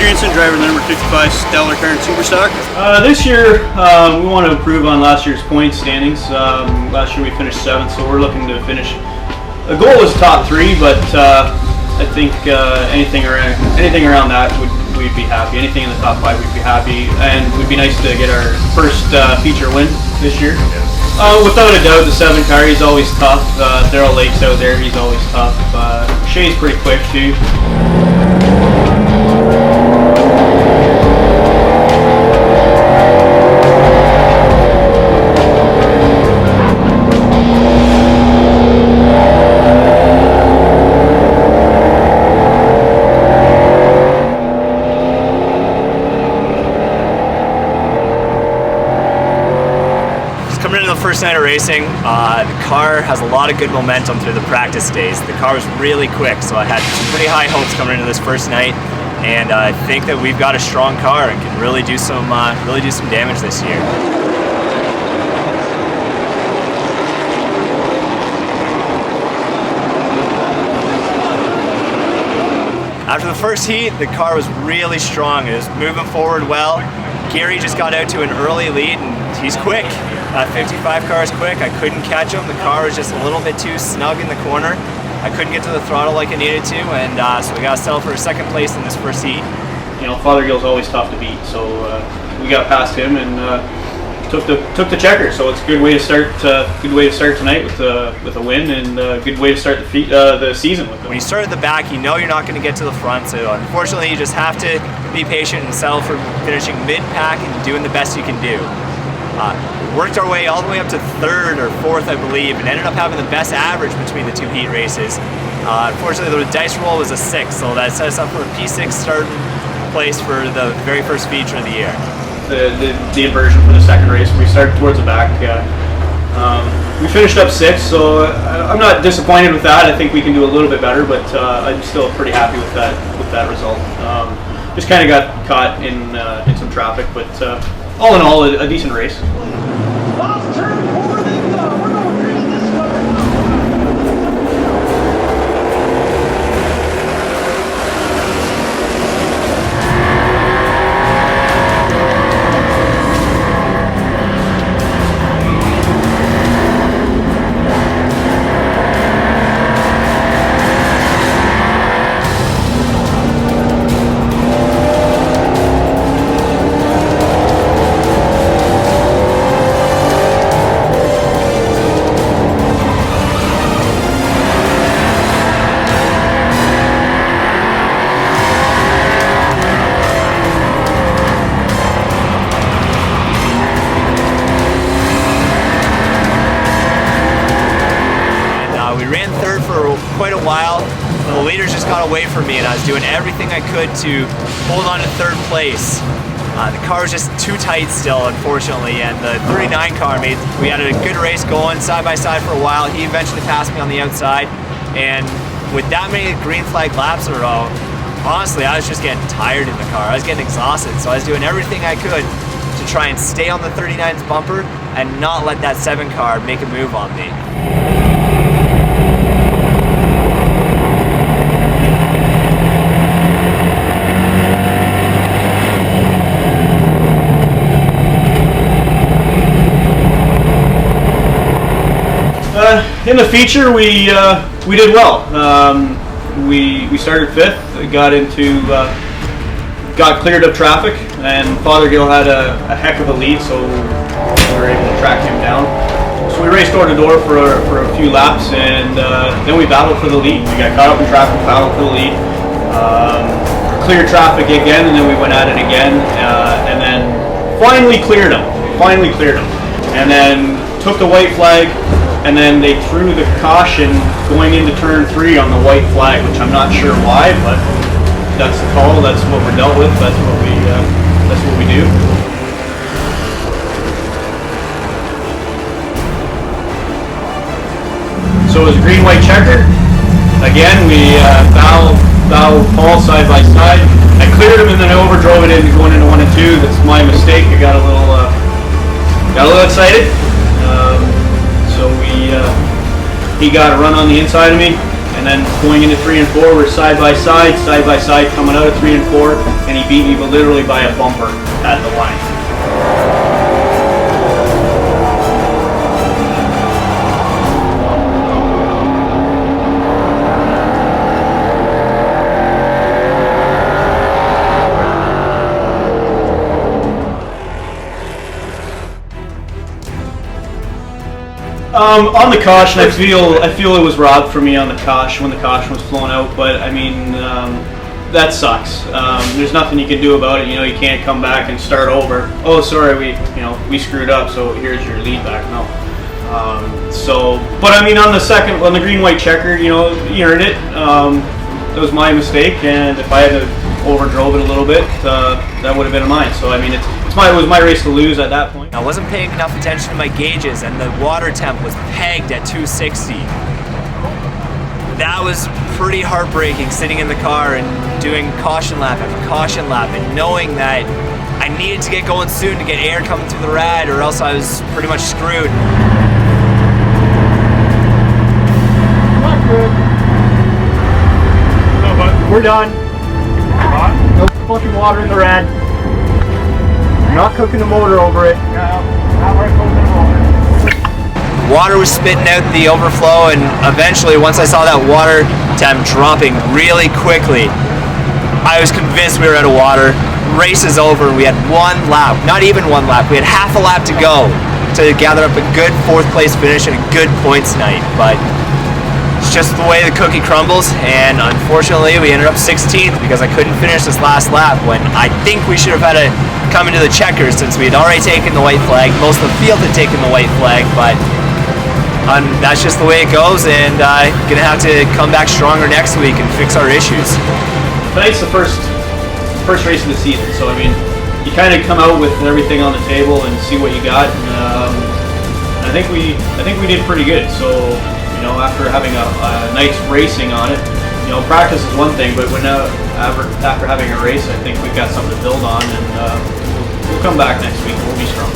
Adriaensen, driver number 55, Stellar Car and Superstock. This year, we want to improve on last year's point standings. Last year we finished 7th, so we're looking to finish. The goal was top 3, but I think anything around that we'd be happy. Anything in the top 5, we'd be happy, and it would be nice to get our first feature win this year. Without a doubt, the 7 car, he's always tough. Darrell out there, he's always tough. Shay's pretty quick too. Coming into the first night of racing, the car has a lot of good momentum through the practice days. The car was really quick, so I had pretty high hopes coming into this first night, and I think that we've got a strong car and can really do some damage this year. After the first heat, the car was really strong. It was moving forward well. Gary just got out to an early lead, and he's quick. 55 car is quick. I couldn't catch him. The car was just a little bit too snug in the corner. I couldn't get to the throttle like I needed to, and so we got to settle for a 2nd place in this first heat. You know, Fothergill's always tough to beat, so we got past him and took the checker. So it's a good way to start. Good way to start tonight with a win, and a good way to start the season with it. When you start at the back, you know you're not going to get to the front. So unfortunately, you just have to be patient and settle for finishing mid-pack and doing the best you can do. Worked our way all the way up to 3rd or 4th, I believe, and ended up having the best average between the 2 heat races. Unfortunately, the dice roll was a 6, so that set us up for a P6 starting place for the very first feature of the year. The inversion for the 2nd race, we started towards the back. We finished up 6, so I'm not disappointed with that. I think we can do a little bit better, but I'm still pretty happy with that result. Just kind of got caught in some traffic, but all in all, a decent race. Last turn forward and we're going green this one. Quite a while. The leaders just got away from me, and I was doing everything I could to hold on to 3rd place. The car was just too tight still, unfortunately, and the 39 car we had a good race going side by side for a while. He eventually passed me on the outside, and with that many green flag laps in a row, honestly, I was just getting tired in the car. I was getting exhausted, so I was doing everything I could to try and stay on the 39's bumper and not let that 7 car make a move on me. In the feature, we did well. We started 5th, got cleared of traffic, and Fothergill had a heck of a lead, so we were able to track him down. So we raced door to door for a few laps, and then we battled for the lead. We got caught up in traffic, battled for the lead, cleared traffic again, and then we went at it again, and then finally cleared him. And then took the white flag. And then they threw the caution going into turn 3 on the white flag, which I'm not sure why, but that's the call. That's what we're dealt with. That's what we do. So it was a green-white checker. Again, we bow Paul side by side. I cleared him and then I overdrove it into going into 1 and 2. That's my mistake. I got a little excited. So he got a run on the inside of me, And then going into 3 and 4, we're side by side, coming out of 3 and 4, and he beat me, but literally by a bumper at the line. On the caution, I feel it was robbed for me on the caution when the caution was flown out. But I mean, that sucks. There's nothing you can do about it. You know, you can't come back and start over. Oh, sorry, we screwed up. So here's your lead back. No. But I mean, on the green-white checker, you know, you earned it. It was my mistake, and if I had to overdrove it a little bit, that would have been mine. So I mean, it was my race to lose at that point. I wasn't paying enough attention to my gauges, and the water temp was pegged at 260. That was pretty heartbreaking, sitting in the car and doing caution lap after caution lap, and knowing that I needed to get going soon to get air coming through the rad, or else I was pretty much screwed. Not good. No, but we're done. No flushing water in the rad. Not cooking the motor over it. No, not cooking the motor. Water was spitting out the overflow, and eventually, once I saw that water temp dropping really quickly, I was convinced we were out of water. Race is over. We had one lap, not even one lap. We had half a lap to go to gather up a good 4th place finish and a good points night. But it's just the way the cookie crumbles, and unfortunately, we ended up 16th because I couldn't finish this last lap when I think we should have had to come into the checkers since we had already taken the white flag. Most of the field had taken the white flag, but that's just the way it goes, and gonna have to come back stronger next week and fix our issues. Tonight's the first race of the season, so I mean, you kind of come out with everything on the table and see what you got. And, I think we did pretty good. So you know, after having a night's racing on it, you know, practice is one thing, but when after having a race, I think we've got something to build on, and we'll come back next week. We'll be strong.